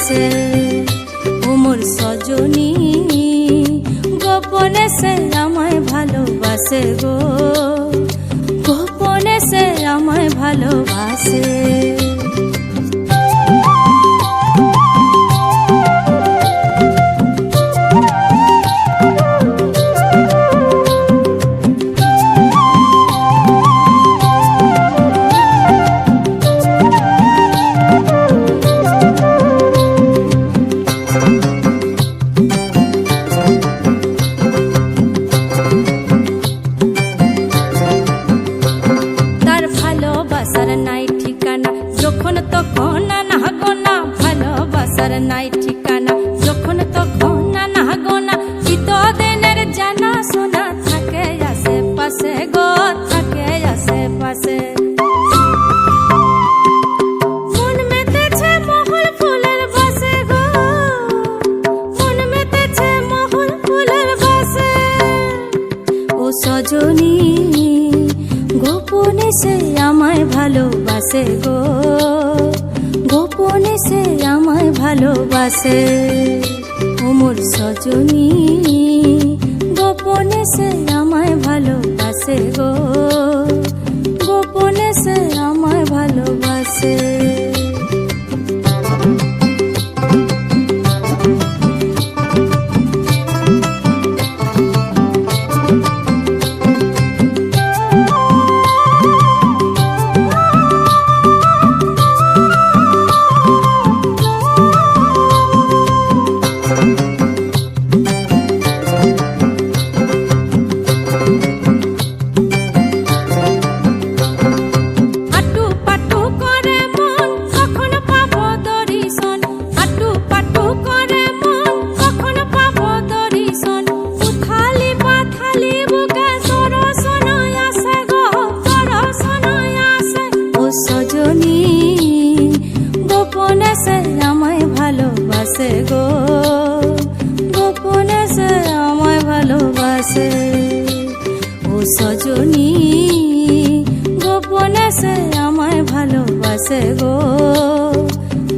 ভালোবাসে। ও মোর সজনী গোপনে সে আমায় ভালোবাসে গো, গোপনে সে আমায় ভালোবাসে। ভালোবাসার নাই ঠিকানা যখন তখন না গোনা, ভালোবাসার নাই ঠিকানা যখন তখন না গোনা। চিতদিনের জানা শোনা থাকে আশেপাশে গো, থাকে আশেপাশে। মন মেতেছে মহুল ফুলের বাসে গো, মন মেতেছে মহুল ফুলের বাসে। ও সজনী গোপনে সে আমায় ভালোবাসে গো, গোপনে সে আমায় ভালোবাসে। ও মোর সজনী গোপনে সে আমায় ভালোবাসে গো, গোপনে সে আমায় ভালোবাসে। সজনী গোপনে সে আমায় ভালোবাসে গো, গোপনে সে আমায় ভালোবাসে। ও সজনী গোপনে সে আমায় ভালোবাসে গো,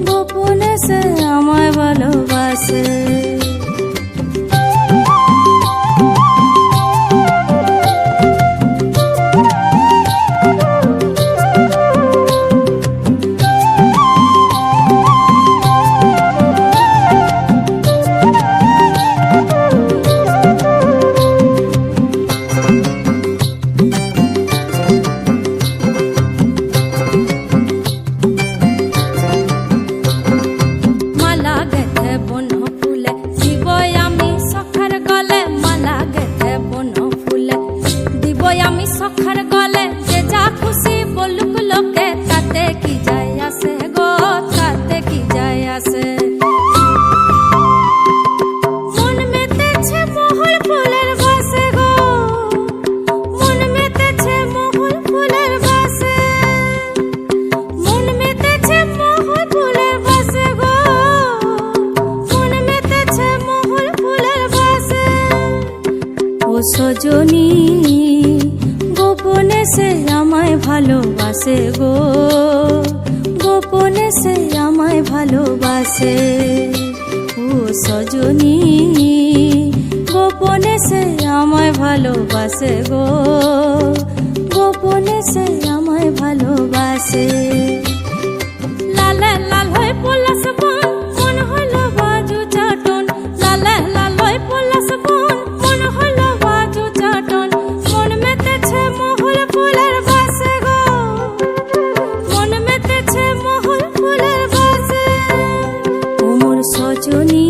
গোপনে সে আমায় ভালোবাসে। আমি সখার গলে যে যা খুশি বলুক লোকে, তাতে কি যায় আসে গো, তাতে কি যায় আসে। মন মেতেছে মহুল ফুলের বাসে গো, মন মেতেছে মহুল ফুলের বাসে। মন মেতেছে মহুল ফুলের বাসে গো, মন মেতেছে মহুল ফুলের বাসে। ও সজনী গোপনে সে আমায় ভালোবাসে গো, গোপনে সে আমায় ভালোবাসে। ও সজনী গোপনে সে আমায় ভালোবাসে গো, গোপনে সে আমায় ভালোবাসে। লালে লাল হয়ে পলাশ বন মন হলো বাজু চাটন, লালে লাল হয়ে পলাশ বন মন হলো বাজু চাটন। মন মেতেছে মহুল ফুলের বাসে গো, মন মেতেছে মহুল ফুলের বাসে। ও মোর সজনী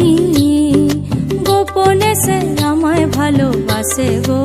গোপনে সে আমায় ভালোবাসে গো।